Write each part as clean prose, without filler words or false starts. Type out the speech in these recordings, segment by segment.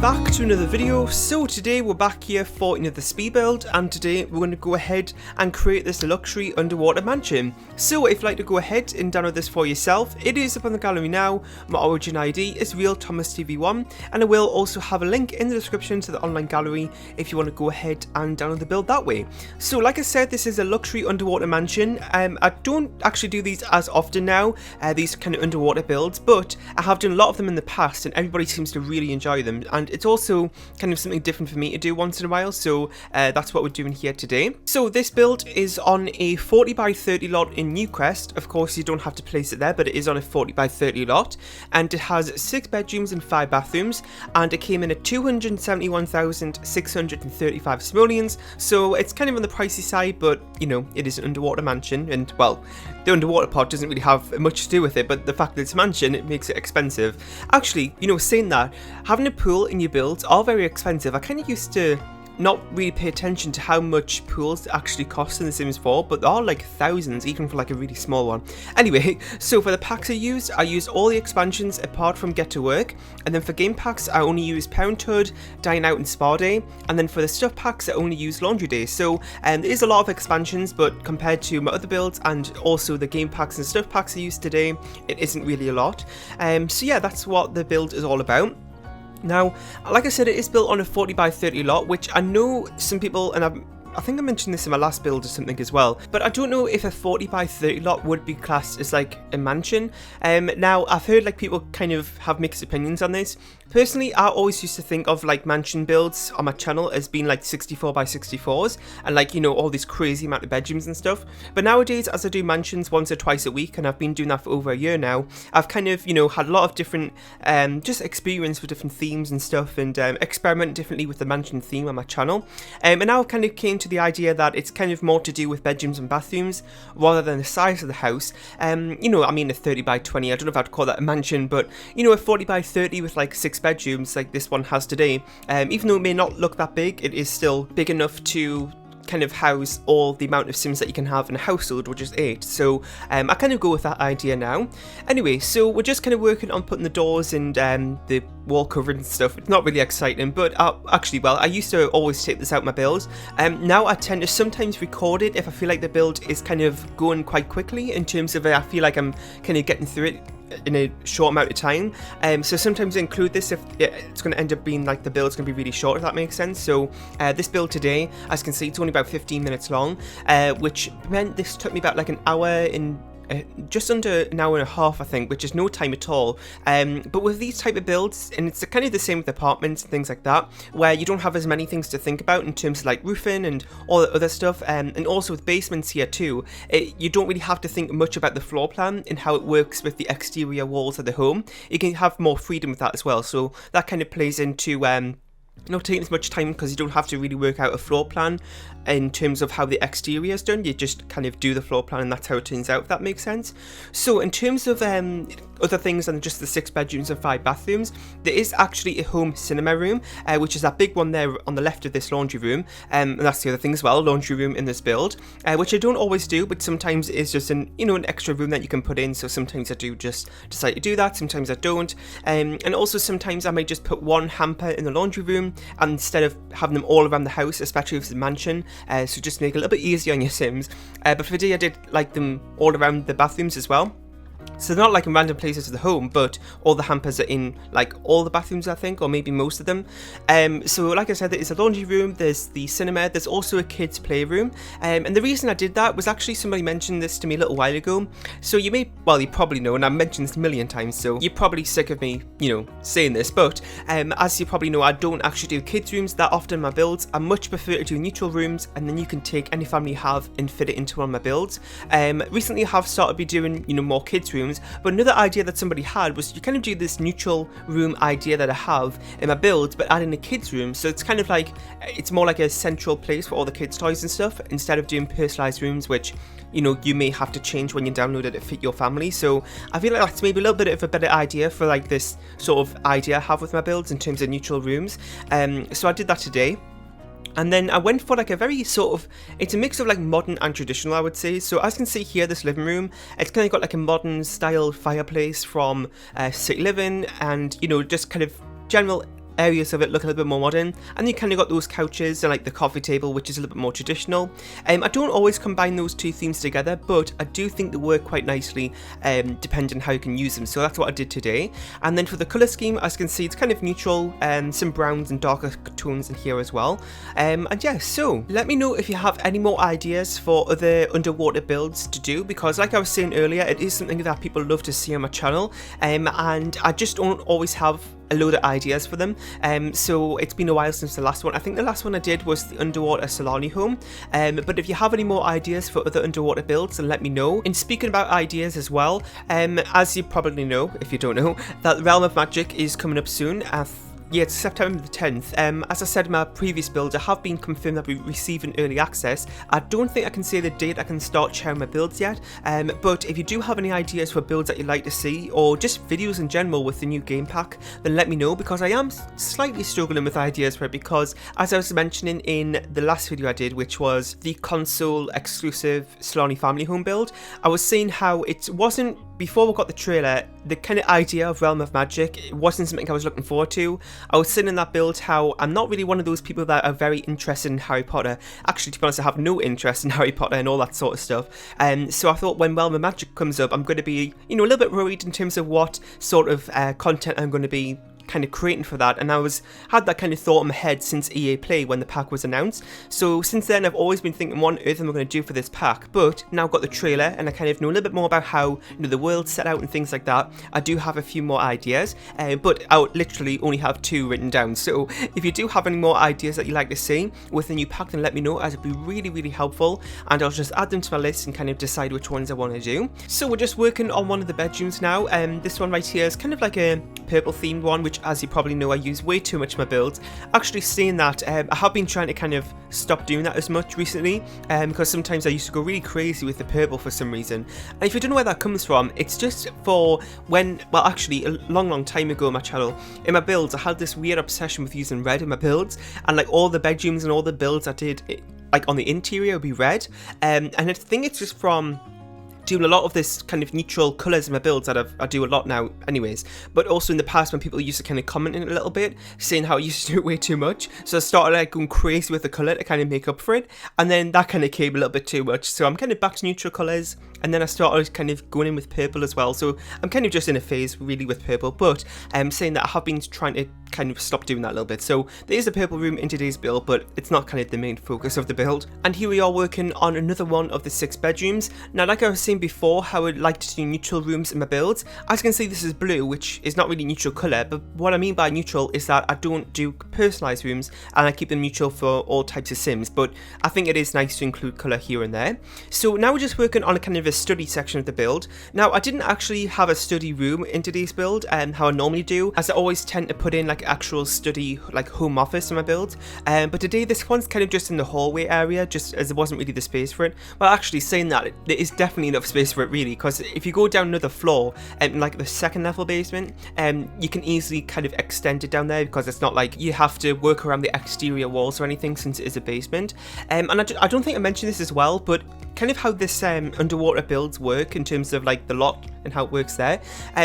welcome back to another video. So today we're back here for another speed build, and today we're going to go ahead and create this luxury underwater mansion. So if you'd like to go ahead and download this for yourself, it is up on the gallery now. My origin ID is RealThomasTV1, and I will also have a link in the description to the online gallery if you want to go ahead and download the build that way. So like I said, this is a luxury underwater mansion. I don't actually do these as often now, these kind of underwater builds, but I have done a lot of them in the past and everybody seems to really enjoy them, and it's also kind of something different for me to do once in a while, so that's what we're doing here today. So this build is on a 40 by 30 lot in Newcrest. Of course you don't have to place it there, but it is on a 40 by 30 lot, and it has 6 bedrooms and 5 bathrooms, and it came in at 271,635 simoleons, so it's kind of on the pricey side, but you know, it is an underwater mansion, and well, the underwater part doesn't really have much to do with it, but the fact that it's a mansion, it makes it expensive. Actually, you know, saying that, having a pool in your builds are very expensive. I kind of used to not really pay attention to how much pools actually cost in The Sims 4, but they are like thousands, even for like a really small one. Anyway, so for the packs I use all the expansions apart from Get to Work, and then for game packs I only use Parenthood, Dine Out and Spa Day, and then for the stuff packs I only use Laundry Day. So there is a lot of expansions, but compared to my other builds and also the game packs and stuff packs I use today, it isn't really a lot. So yeah, that's what the build is all about. Now, like I said, it is built on a 40 by 30 lot, which I know some people, and I think I mentioned this in my last build or something as well, but I don't know if a 40 by 30 lot would be classed as like a mansion. Now, I've heard like people kind of have mixed opinions on this. Personally, I always used to think of like mansion builds on my channel as being like 64 by 64s and like, you know, all these crazy amount of bedrooms and stuff. But nowadays, as I do mansions once or twice a week, and I've been doing that for over a year now, I've kind of, you know, had a lot of different just experience with different themes and stuff, and experiment differently with the mansion theme on my channel. And now I've kind of came to the idea that it's kind of more to do with bedrooms and bathrooms rather than the size of the house. You know, I mean a 30 by 20, I don't know if I'd call that a mansion, but you know, a 40 by 30 with like 6 bedrooms like this one has today, even though it may not look that big, it is still big enough to kind of house all the amount of Sims that you can have in a household, which is 8. So I kind of go with that idea now. Anyway, so we're just kind of working on putting the doors and the wall cover and stuff. It's not really exciting, but actually, well, I used to always take this out my builds. Now I tend to sometimes record it if I feel like the build is kind of going quite quickly, in terms of I feel like I'm kind of getting through it in a short amount of time. So sometimes I include this if it's going to end up being like the build's going to be really short, if that makes sense. So this build today, as you can see, it's only about 15 minutes long, which meant this took me about like an hour in just under an hour and a half, I think, which is no time at all. But with these type of builds, and it's kind of the same with apartments and things like that, where you don't have as many things to think about in terms of like roofing and all the other stuff, and also with basements here too, you don't really have to think much about the floor plan and how it works with the exterior walls of the home. You can have more freedom with that as well, so that kind of plays into not taking as much time, because you don't have to really work out a floor plan in terms of how the exterior is done. You just kind of do the floor plan and that's how it turns out, if that makes sense. So in terms of other things than just the 6 bedrooms and 5 bathrooms, there is actually a home cinema room, which is that big one there on the left of this laundry room, and that's the other thing as well, laundry room in this build, which I don't always do, but sometimes it's just an extra room that you can put in. So sometimes I do just decide to do that, sometimes I don't, and also sometimes I might just put one hamper in the laundry room and instead of having them all around the house, especially if it's a mansion, so just make it a little bit easier on your Sims. But for today I did like them all around the bathrooms as well. So they're not like in random places of the home, but all the hampers are in like all the bathrooms, I think, or maybe most of them. So like I said, there is a laundry room, there's the cinema, there's also a kids playroom, and the reason I did that was actually somebody mentioned this to me a little while ago. So you probably know, and I've mentioned this a million times, so you're probably sick of me, you know, saying this, but as you probably know, I don't actually do kids rooms that often in my builds. I much prefer to do neutral rooms, and then you can take any family you have and fit it into one of my builds. Recently I have started to be doing, you know, more kids rooms, but another idea that somebody had was you kind of do this neutral room idea that I have in my builds, but add in a kids room, so it's kind of like, it's more like a central place for all the kids toys and stuff, instead of doing personalized rooms, which, you know, you may have to change when you download it to fit your family. So I feel like that's maybe a little bit of a better idea for like this sort of idea I have with my builds in terms of neutral rooms. So I did that today. And then I went for like a very sort of, it's a mix of like modern and traditional, I would say. So as you can see here, this living room, it's kind of got like a modern style fireplace from City Living, and, you know, just kind of general areas of it look a little bit more modern, and you kind of got those couches and like the coffee table, which is a little bit more traditional. I don't always combine those two themes together, but I do think they work quite nicely depending on how you can use them, so that's what I did today. And then for the colour scheme, as you can see, it's kind of neutral, some browns and darker tones in here as well. And yeah, so let me know if you have any more ideas for other underwater builds to do, because like I was saying earlier, it is something that people love to see on my channel, and I just don't always have a load of ideas for them. So it's been a while since the last one. I think the last one I did was the underwater Solani home, but if you have any more ideas for other underwater builds, then let me know. And speaking about ideas as well, as you probably know, if you don't know, that Realm of Magic is coming up soon. Yeah, it's September the 10th. As I said in my previous build, I have been confirmed that we receive an early access. I don't think I can say the date I can start sharing my builds yet, but if you do have any ideas for builds that you'd like to see, or just videos in general with the new game pack, then let me know, because I am slightly struggling with ideas for it, because as I was mentioning in the last video I did, which was the console exclusive Solani family home build, I was saying how it wasn't, before we got the trailer, the kind of idea of Realm of Magic, it wasn't something I was looking forward to. I was saying in that build how I'm not really one of those people that are very interested in Harry Potter. Actually, to be honest, I have no interest in Harry Potter and all that sort of stuff. So I thought when Realm of Magic comes up, I'm going to be, a little bit worried in terms of what sort of content I'm going to be kind of creating for that, and I had that kind of thought in my head since EA Play when the pack was announced. So since then I've always been thinking, what on earth am I going to do for this pack? But now I've got the trailer and I kind of know a little bit more about how the world's set out and things like that. I do have a few more ideas, but I literally only have 2 written down. So if you do have any more ideas that you'd like to see with the new pack, then let me know, as it'd be really, really helpful, and I'll just add them to my list and kind of decide which ones I want to do. So we're just working on one of the bedrooms now. This one right here is kind of like a purple themed one, which as you probably know I use way too much in my builds. Actually saying that, I have been trying to kind of stop doing that as much recently, because sometimes I used to go really crazy with the purple for some reason. And if you don't know where that comes from, it's just for when, well actually a long time ago on my channel, in my builds I had this weird obsession with using red in my builds, and like all the bedrooms and all the builds I did, like on the interior would be red, and I think it's just from doing a lot of this kind of neutral colours in my builds that I do a lot now anyways, but also in the past when people used to kind of comment in a little bit saying how I used to do it way too much, so I started like going crazy with the colour to kind of make up for it, and then that kind of came a little bit too much, so I'm kind of back to neutral colours, and then I started kind of going in with purple as well, so I'm kind of just in a phase really with purple, but I'm saying that I have been trying to kind of stop doing that a little bit. So there is a purple room in today's build, but it's not kind of the main focus of the build. And here we are working on another one of the 6 bedrooms. Now like I was saying before, how I'd like to do neutral rooms in my builds, as you can see this is blue, which is not really neutral colour, but what I mean by neutral is that I don't do personalised rooms and I keep them neutral for all types of sims, but I think it is nice to include colour here and there. So now we're just working on a kind of a study section of the build. Now I didn't actually have a study room in today's build, how I normally do, as I always tend to put in like actual study, like home office in my build, but today this one's kind of just in the hallway area, just as there wasn't really the space for it. Well, actually saying that, there is definitely enough space for it really, because if you go down another floor, like the 2nd level basement, you can easily kind of extend it down there, because it's not like you have to work around the exterior walls or anything, since it is a basement. And I don't think I mentioned this as well, but kind of how this underwater builds work in terms of like the lot and how it works there.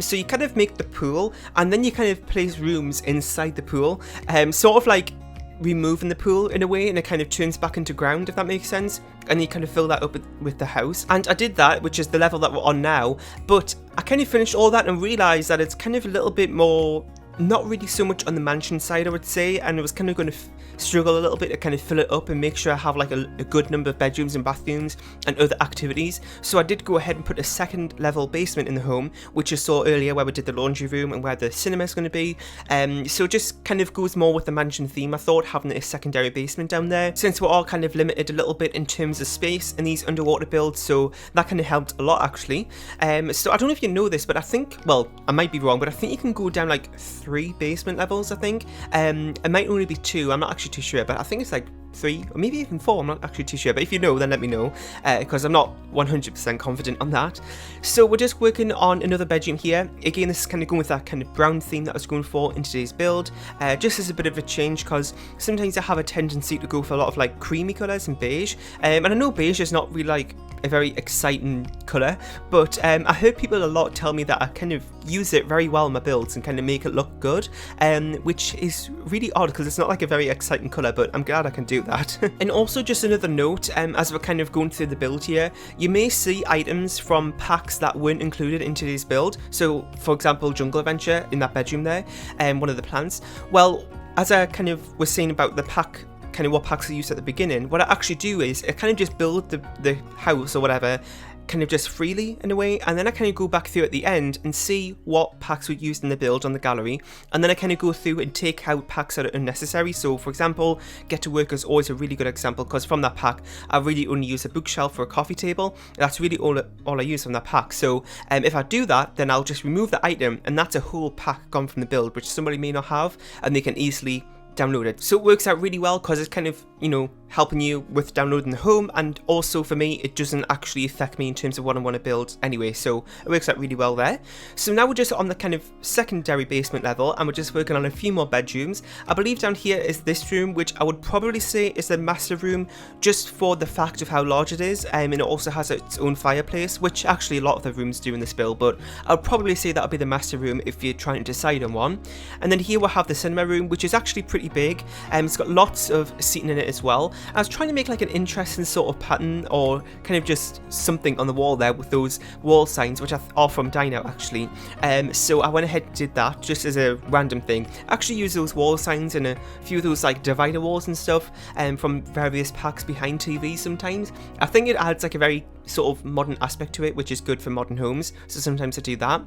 So you kind of make the pool, and then you kind of place rooms inside the pool, sort of like removing the pool in a way, and it kind of turns back into ground, if that makes sense, and you kind of fill that up with the house. And I did that, which is the level that we're on now, but I kind of finished all that and realised that it's kind of a little bit more, not really so much on the mansion side I would say, and I was kind of going to struggle a little bit to kind of fill it up and make sure I have like a good number of bedrooms and bathrooms and other activities. So I did go ahead and put a 2nd level basement in the home, which you saw earlier where we did the laundry room and where the cinema is going to be. So it just kind of goes more with the mansion theme. I thought having a secondary basement down there, since we're all kind of limited a little bit in terms of space in these underwater builds, so that kind of helped a lot actually. So I don't know if you know this, but I think, well, I might be wrong, but I think you can go down like 3 basement levels, I think. It might only be 2, I'm not actually too sure, but I think it's like 3 or maybe even 4, I'm not actually too sure, but if you know then let me know, because I'm not 100% confident on that. So we're just working on another bedroom here. Again, this is kind of going with that kind of brown theme that I was going for in today's build, just as a bit of a change, because sometimes I have a tendency to go for a lot of like creamy colours and beige, and I know beige is not really like a very exciting colour, but I heard people a lot tell me that I kind of use it very well in my builds and kind of make it look good, which is really odd because it's not like a very exciting colour, but I'm glad I can do that. And also just another note, as we're kind of going through the build here, you may see items from packs that weren't included in today's build. So for example, Jungle Adventure in that bedroom there, one of the plants. Well, as I kind of was saying about the pack, kind of what packs are used at the beginning, what I actually do is I kind of just build the house or whatever kind of just freely in a way, and then I kind of go back through at the end and see what packs were used in the build on the gallery, and then I kind of go through and take out packs that are unnecessary. So for example, Get to Work is always a really good example, because from that pack I really only use a bookshelf for a coffee table. That's really all I use from that pack. So if I do that, then I'll just remove the item, and that's a whole pack gone from the build, which somebody may not have, and they can easily download it. So it works out really well because it's kind of, you know, helping you with downloading the home, and also for me it doesn't actually affect me in terms of what I want to build anyway, so it works out really well there. So now we're just on the kind of secondary basement level, and we're just working on a few more bedrooms. I believe down here is this room, which I would probably say is the master room, just for the fact of how large it is, and it also has its own fireplace, which actually a lot of the rooms do in this build, but I'll probably say that'll be the master room if you're trying to decide on one. And then here we'll have the cinema room, which is actually pretty big, and it's got lots of seating in it as well. I was trying to make like an interesting sort of pattern, or kind of just something on the wall there with those wall signs, which are from Dino actually. So I went ahead and did that just as a random thing. I actually use those wall signs and a few of those like divider walls and stuff from various packs behind TVs sometimes. I think it adds like a very sort of modern aspect to it, which is good for modern homes, so sometimes I do that.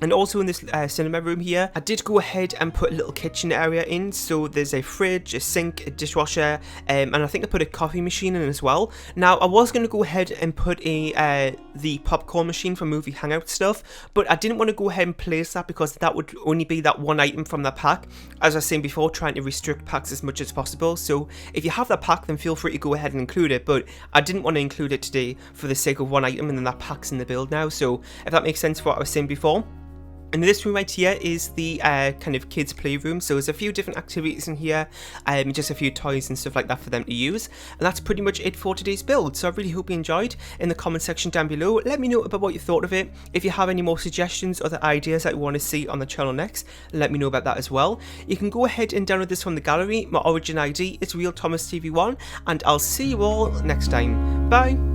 And also in this cinema room here, I did go ahead and put a little kitchen area in. So there's a fridge, a sink, a dishwasher, and I think I put a coffee machine in as well. Now I was going to go ahead and put the popcorn machine for movie hangout stuff, but I didn't want to go ahead and place that because that would only be that one item from that pack. As I was saying before, trying to restrict packs as much as possible. So if you have that pack, then feel free to go ahead and include it, but I didn't want to include it today for the sake of one item, and then that pack's in the build now. So if that makes sense for what I was saying before. And this room right here is the kind of kids playroom, so there's a few different activities in here, just a few toys and stuff like that for them to use, and that's pretty much it for today's build. So I really hope you enjoyed. In the comment section down below, let me know about what you thought of it. If you have any more suggestions or the ideas that you want to see on the channel next, let me know about that as well. You can go ahead and download this from the gallery. My origin ID is RealThomasTV1, and I'll see you all next time. Bye!